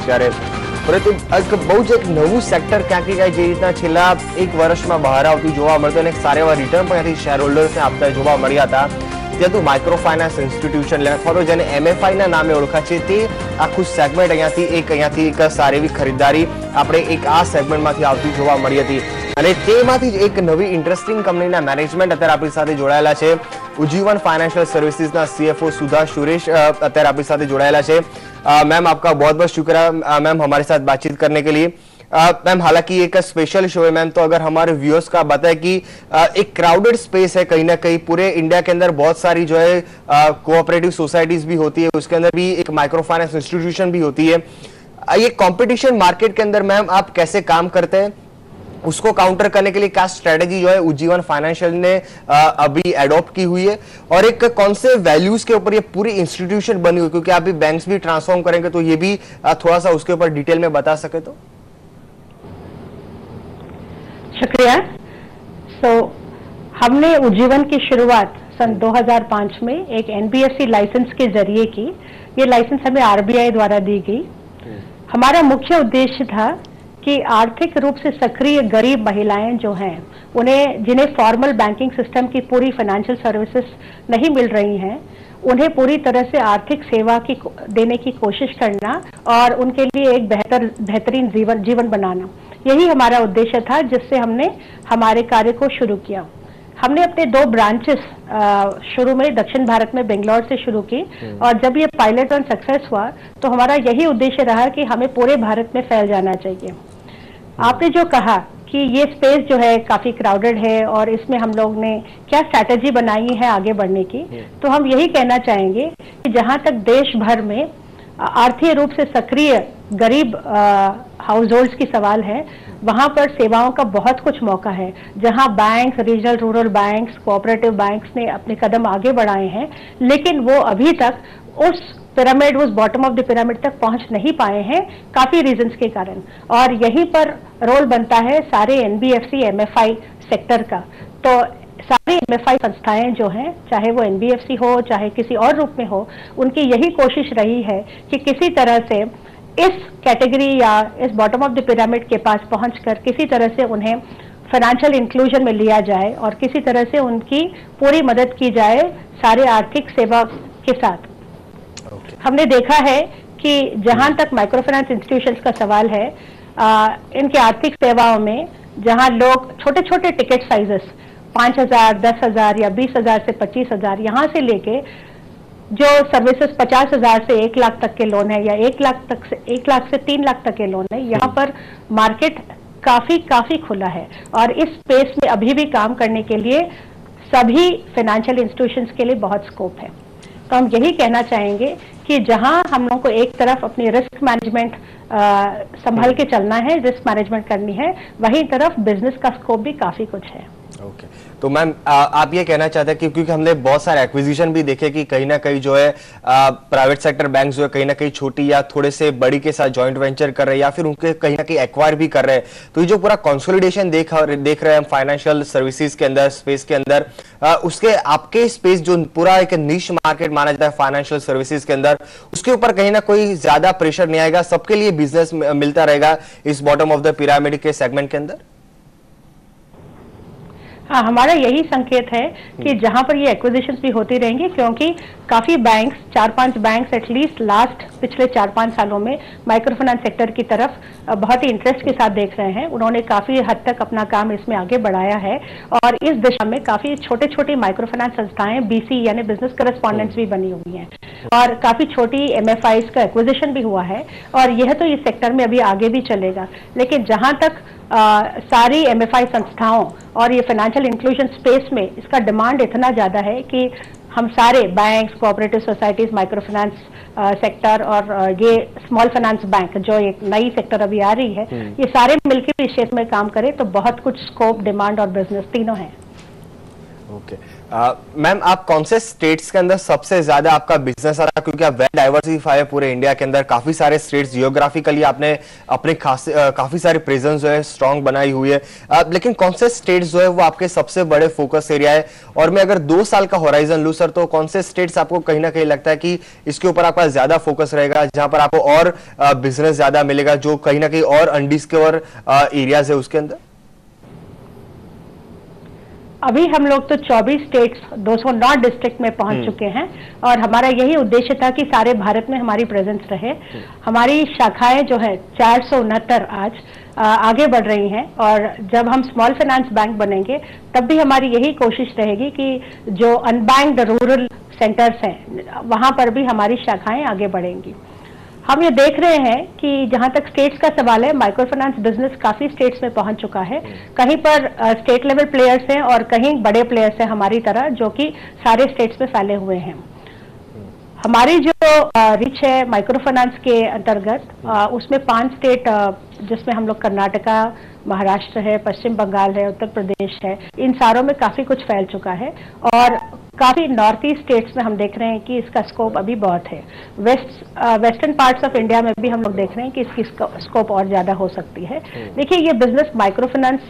અત્યારે, પરંતુ એક બહુ જ એક નવું સેક્ટર ક્યાંક જે રીતના છેલ્લા એક વર્ષમાં બહાર આવતું જોવા મળતું અને સારા એવા રિટર્ન પણ ત્યાંથી શેર હોલ્ડર્સને આપતા જોવા મળ્યા હતા, તે હતું માઇક્રો ફાઇનાન્સ ઇન્સ્ટિટ્યુશન અથવા તો જેને MFIના નામે ઓળખાય છે તે આખું સેગમેન્ટ અહીંયાથી એક સારી એવી ખરીદારી આપણે એક આ સેગમેન્ટમાંથી આવતી જોવા મળી હતી અને તેમાંથી જ એક નવી ઇન્ટરેસ્ટિંગ કંપનીના મેનેજમેન્ટ અત્યારે આપણી સાથે જોડાયેલા છે। उज्जीवन फाइनेंशियल सर्विसेज CFO सुधा सुरेश અત્યારે આપણી સાથે જોડાયેલા છે। मैम आपका बहुत बहुत शुक्रिया मैम हमारे साथ बातचीत करने के लिए। मैम हालांकि एक स्पेशल शो है मैम, तो अगर हमारे व्यूअर्स का बताए कि एक क्राउडेड स्पेस है कहीं ना कहीं पूरे इंडिया के अंदर, बहुत सारी जो है कोऑपरेटिव सोसाइटीज भी होती है, उसके अंदर भी एक माइक्रो फाइनेंस इंस्टीट्यूशन भी होती है। ये कंपटीशन मार्केट के अंदर मैम आप कैसे काम करते हैं, उसको काउंटर करने के लिए क्या स्ट्रेटेजी जो है उज्जीवन फाइनेंशियल ने अभी एडॉप्ट की हुई है और एक कौन से वैल्यूज के ऊपर ये पूरी इंस्टीट्यूशन बनी हुई, क्योंकि आप भी बैंक्स भी ट्रांसफॉर्म करेंगे तो ये भी थोड़ा सा उसके ऊपर डिटेल में बता सके तो। शुक्रिया। हमने उज्जीवन की शुरुआत सन 2005 में एक NBFC लाइसेंस के जरिए की। ये लाइसेंस हमें RBI द्वारा दी गई। हमारा मुख्य उद्देश्य था कि आर्थिक रूप से सक्रिय गरीब महिलाएं जो हैं, उन्हें जिन्हें फॉर्मल बैंकिंग सिस्टम की पूरी फाइनेंशियल सर्विसेज नहीं मिल रही हैं, उन्हें पूरी तरह से आर्थिक सेवा की देने की कोशिश करना और उनके लिए एक बेहतरीन जीवन बनाना, यही हमारा उद्देश्य था, जिससे हमने हमारे कार्य को शुरू किया। हमने अपने 2 ब्रांचेस शुरू में दक्षिण भारत में बेंगलोर से शुरू की और जब ये पायलट रन सक्सेस हुआ तो हमारा यही उद्देश्य रहा कि हमें पूरे भारत में फैल जाना चाहिए। आपने जो कहा कि ये स्पेस जो है काफी क्राउडेड है और इसमें हम लोग ने क्या स्ट्रैटेजी बनाई है आगे बढ़ने की, तो हम यही कहना चाहेंगे कि जहां तक देश भर में आर्थिक रूप से सक्रिय गरीब हाउस होल्ड्स की सवाल है, वहां पर सेवाओं का बहुत कुछ मौका है। जहां banks, regional rural banks, cooperative banks ने अपने कदम आगे बढ़ाए हैं, लेकिन वो अभी तक उस पिरामिड, उस बॉटम ऑफ द पिरामिड तक पहुंच नहीं पाए हैं, काफी रीजंस के कारण। और यहीं पर रोल बनता है सारे NBFC MFI सेक्टर का। तो सारी MFI संस्थाएं जो हैं, चाहे वो NBFC हो चाहे किसी और रूप में हो, उनकी यही कोशिश रही है कि किसी तरह से इस कैटेगरी या इस बॉटम ऑफ द पिरामिड के पास पहुंचकर किसी तरह से उन्हें फाइनेंशियल इंक्लूजन में लिया जाए और किसी तरह से उनकी पूरी मदद की जाए सारे आर्थिक सेवा के साथ। हमने देखा है कि जहां तक माइक्रो फाइनेंस इंस्टीट्यूशंस का सवाल है, इनके आर्थिक सेवाओं में जहां लोग छोटे छोटे टिकट साइजेस 5,000, 10,000 या 20,000 से 25,000, यहाँ से लेके जो सर्विसेज 50,000 से 1 लाख तक के लोन है या 1 लाख से 3 लाख तक के लोन है, यहाँ पर मार्केट काफी खुला है और इस स्पेस में अभी भी काम करने के लिए सभी फाइनेंशियल इंस्टीट्यूशंस के लिए बहुत स्कोप है। तो हम यही कहना चाहेंगे कि जहां हम लोगों को एक तरफ अपनी रिस्क मैनेजमेंट संभाल के चलना है, रिस्क मैनेजमेंट करनी है, वहीं तरफ बिजनेस का स्कोप भी काफी कुछ है। ओके, तो मैम आप ये कहना चाहते हैं कि क्योंकि हमने बहुत सारे एक्विजिशन भी देखे कि कहीं ना कहीं जो है प्राइवेट सेक्टर बैंक जो है कहीं ना कहीं छोटी या थोड़े से बड़ी के साथ जॉइंट वेंचर कर रहे हैं या फिर उनके कहीं ना कहीं एक्वायर भी कर रहे हैं, तो ये जो पूरा कंसोलिडेशन देख रहे हैं हम फाइनेंशियल सर्विसेज के अंदर, स्पेस के अंदर, उसके आपके स्पेस जो पूरा एक निश मार्केट माना जाता है फाइनेंशियल सर्विसेज के अंदर, उसके ऊपर कहीं ना कोई ज्यादा प्रेशर नहीं आएगा, सबके लिए बिजनेस मिलता रहेगा इस बॉटम ऑफ द पिरामिड के सेगमेंट के अंदर। हाँ, हमारा यही संकेत है कि जहां पर ये एक्विजिशंस भी होती रहेंगी, क्योंकि काफी बैंक्स, 4-5 बैंक्स एटलीस्ट पिछले 4-5 सालों में माइक्रो फाइनेंस सेक्टर की तरफ बहुत ही इंटरेस्ट के साथ देख रहे हैं। उन्होंने काफी हद तक अपना काम इसमें आगे बढ़ाया है और इस दिशा में काफी छोटे छोटी माइक्रो फाइनेंस संस्थाएं BC यानी बिजनेस करेस्पॉन्डेंट्स भी बनी हुई हैं और काफी छोटी MFIs का एक्विजिशन भी हुआ है और यह तो इस सेक्टर में अभी आगे भी चलेगा। लेकिन जहां तक सारी MFI संस्थाओं और ये फाइनेंशियल इंक्लूजन स्पेस में इसका डिमांड इतना ज्यादा है कि हम सारे banks, cooperative societies, micro finance sector और ये स्मॉल फाइनेंस बैंक जो एक नई सेक्टर अभी आ रही है, ये सारे मिलकर इस क्षेत्र में काम करें तो बहुत कुछ स्कोप, डिमांड और बिजनेस तीनों है। ओके मैम, आप कौन से स्टेट्स के अंदर सबसे ज्यादा आपका बिजनेस आ रहा है, क्योंकि आप वेल डाइवर्सिफाई है पूरे इंडिया के अंदर, काफी सारे स्टेट्स जियोग्राफिकली आपने अपने काफी सारे प्रेजेंस जो है स्ट्रांग बनाई हुई है, लेकिन कौन से स्टेट्स जो है वो आपके सबसे बड़े फोकस एरिया है? और मैं अगर 2 साल का होराइजन लूं सर, तो कौन से स्टेट्स आपको कहीं ना कहीं लगता है कि इसके ऊपर आपका ज्यादा फोकस रहेगा, जहां पर आपको और बिजनेस ज्यादा मिलेगा, जो कहीं ना कहीं और अनडिस्कवर एरियाज है उसके अंदर? अभी हम लोग तो 24 स्टेट्स 209 डिस्ट्रिक्ट में पहुंच चुके हैं और हमारा यही उद्देश्य था कि सारे भारत में हमारी प्रेजेंस रहे। हमारी शाखाएं जो है 469 आज आगे बढ़ रही हैं और जब हम स्मॉल फाइनेंस बैंक बनेंगे तब भी हमारी यही कोशिश रहेगी कि जो अनबैंक्ड रूरल सेंटर्स हैं वहां पर भी हमारी शाखाएं आगे बढ़ेंगी। हम ये देख रहे हैं कि जहां तक स्टेट्स का सवाल है, माइक्रो फाइनेंस बिजनेस काफी स्टेट्स में पहुंच चुका है। कहीं पर स्टेट लेवल प्लेयर्स हैं और कहीं बड़े प्लेयर्स हैं हमारी तरह, जो कि सारे स्टेट्स में फैले हुए हैं। हमारी जो रिच है माइक्रो फाइनेंस के अंतर्गत, उसमें 5 स्टेट जिसमें हम लोग कर्नाटका, महाराष्ट्र है, पश्चिम बंगाल है, उत्तर प्रदेश है, इन सारों में काफी कुछ फैल चुका है और काफी नॉर्थ ईस्ट स्टेट्स में हम देख रहे हैं कि इसका स्कोप अभी बहुत है। वेस्टर्न पार्ट्स ऑफ इंडिया में भी हम लोग देख रहे हैं कि इसकी स्कोप और ज्यादा हो सकती है। देखिए, ये बिजनेस माइक्रो फाइनेंस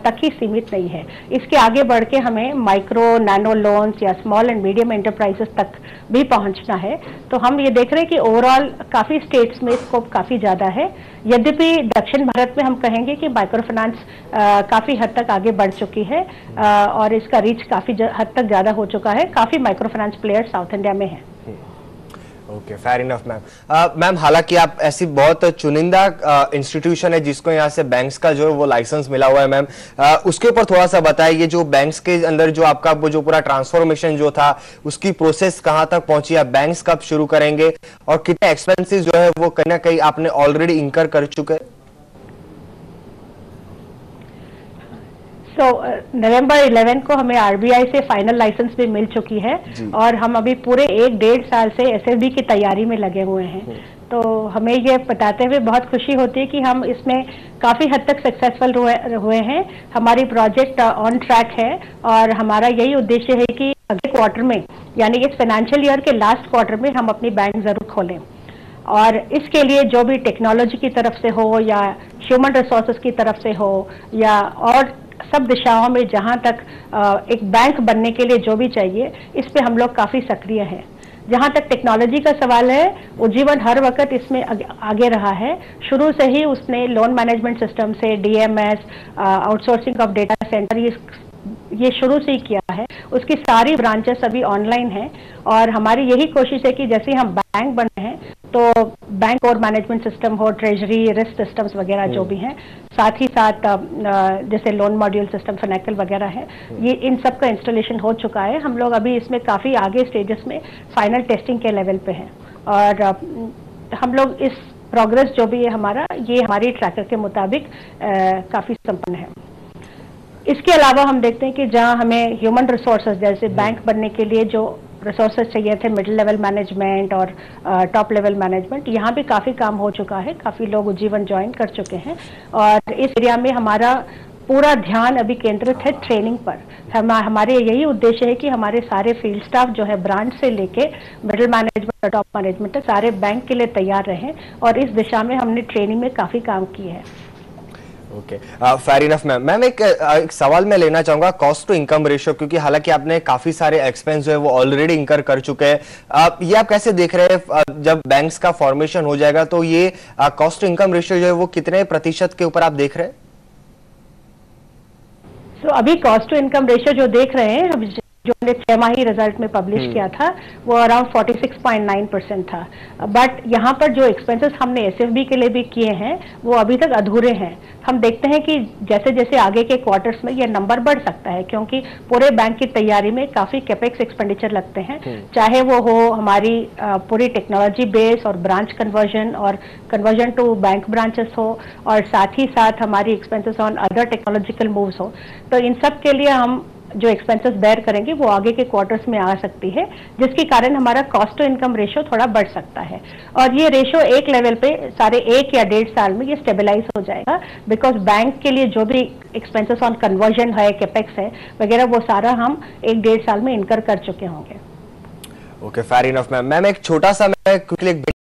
तक ही सीमित नहीं है, इसके आगे बढ़ के हमें माइक्रो नैनो लोन्स या स्मॉल एंड मीडियम एंटरप्राइजेस तक भी पहुंचना है। तो हम ये देख रहे हैं कि ओवरऑल काफी स्टेट्स में स्कोप काफी ज्यादा है। यद्यपि दक्षिण भारत में हम कहेंगे कि माइक्रो फाइनेंस काफी हद तक आगे बढ़ चुकी है और इसका रीच काफी हद तक ज्यादा हो चुका है। काफी micro finance players south India में हैं। Okay, fair enough ma'am. Ma'am, हालांकि आप ऐसी बहुत चुनिंदा इंस्टीट्यूशन है जिसको यहाँ से बैंक्स का जो है वो लाइसेंस मिला हुआ है मैम, उसके ऊपर थोड़ा सा बताइए। जो बैंक्स के अंदर जो आपका वो जो पूरा ट्रांसफॉर्मेशन जो था उसकी प्रोसेस कहाँ तक पहुंची, आप बैंक्स कब शुरू करेंगे और कितने एक्सपेंसेस जो है वो कहीं ना कहीं आपने ऑलरेडी इंकर कर चुके हैं? तो नवंबर 11 को हमें आरबीआई से फाइनल लाइसेंस भी मिल चुकी है और हम अभी पूरे 1-1.5 साल से एसएफबी की तैयारी में लगे हुए हैं। तो हमें ये बताते हुए बहुत खुशी होती है कि हम इसमें काफी हद तक सक्सेसफुल हुए हैं। हमारी प्रोजेक्ट ऑन ट्रैक है और हमारा यही उद्देश्य है कि अगले क्वार्टर में, यानी इस फाइनेंशियल ईयर के लास्ट क्वार्टर में, हम अपनी बैंक जरूर खोलें। और इसके लिए जो भी टेक्नोलॉजी की तरफ से हो या ह्यूमन रिसोर्सेज की तरफ से हो या और सब दिशाओं में जहां तक एक बैंक बनने के लिए जो भी चाहिए, इस पे हम लोग काफी सक्रिय हैं। जहां तक टेक्नोलॉजी का सवाल है, उज्जीवन हर वक्त इसमें आगे रहा है। शुरू से ही उसने लोन मैनेजमेंट सिस्टम से DMs, outsourcing of data centre, ये शुरू से ही किया है। उसकी सारी ब्रांचेस अभी ऑनलाइन हैं और हमारी यही कोशिश है कि जैसे हम बैंक बने हैं तो बैंक और मैनेजमेंट सिस्टम हो, ट्रेजरी, रिस्क सिस्टम्स वगैरह जो भी हैं, साथ ही साथ जैसे लोन मॉड्यूल सिस्टम, फिनेकल वगैरह है, ये इन सब का इंस्टॉलेशन हो चुका है। हम लोग अभी इसमें काफ़ी आगे स्टेजेस में फाइनल टेस्टिंग के लेवल पे हैं और हम लोग इस प्रोग्रेस जो भी है हमारा, ये हमारी ट्रैकर के मुताबिक काफ़ी संपन्न है। इसके अलावा हम देखते हैं कि जहां हमें ह्यूमन रिसोर्सेज, जैसे बैंक बनने के लिए जो रिसोर्सेज चाहिए थे, मिडिल लेवल मैनेजमेंट और टॉप लेवल मैनेजमेंट, यहाँ भी काफ़ी काम हो चुका है। काफ़ी लोग उज्जीवन ज्वाइन कर चुके हैं और इस एरिया में हमारा पूरा ध्यान अभी केंद्रित है ट्रेनिंग पर। हमारे यही उद्देश्य है कि हमारे सारे फील्ड स्टाफ जो है ब्रांच से लेके मिडिल मैनेजमेंट और टॉप मैनेजमेंट तक सारे बैंक के लिए तैयार रहें और इस दिशा में हमने ट्रेनिंग में काफ़ी काम किया है। Okay, fair enough ma'am. Ma'am, एक सवाल मैं लेना चाहूंगा कॉस्ट टू इनकम रेशियो, क्योंकि हालांकि आपने काफी सारे एक्सपेंस जो है वो ऑलरेडी इंकर कर चुके हैं। ये आप कैसे देख रहे हैं, जब बैंक्स का फॉर्मेशन हो जाएगा तो ये कॉस्ट टू इनकम रेशियो जो है वो कितने प्रतिशत के ऊपर आप देख रहे हैं? तो अभी कॉस्ट टू इनकम रेशियो जो देख रहे हैं, जो हमने 6 माही रिजल्ट में पब्लिश किया था, वो अराउंड 46.9% था। बट यहाँ पर जो एक्सपेंसेस हमने एसएफबी के लिए भी किए हैं वो अभी तक अधूरे हैं। हम देखते हैं कि जैसे जैसे आगे के क्वार्टर्स में ये नंबर बढ़ सकता है, क्योंकि पूरे बैंक की तैयारी में काफी कैपेक्स एक्सपेंडिचर लगते हैं, चाहे वो हो हमारी पूरी टेक्नोलॉजी बेस और ब्रांच कन्वर्जन और कन्वर्जन टू बैंक ब्रांचेस हो, और साथ ही साथ हमारी expenses on other technological moves हो। तो इन सब के लिए हम जो एक्सपेंसेस बेयर करेंगे वो आगे के क्वार्टर्स में आ सकती है, जिसके कारण हमारा कॉस्ट टू इनकम रेशियो थोड़ा बढ़ सकता है। और ये रेशियो एक लेवल पे सारे 1 या 1.5 साल में ये स्टेबलाइज हो जाएगा, बिकॉज बैंक के लिए जो भी एक्सपेंसेस ऑन कन्वर्जन है, कैपेक्स है वगैरह, वो सारा हम 1-1.5 साल में इनकर कर चुके होंगे। Okay, fair enough ma'am. Ma'am एक छोटा सा मैं क्विकली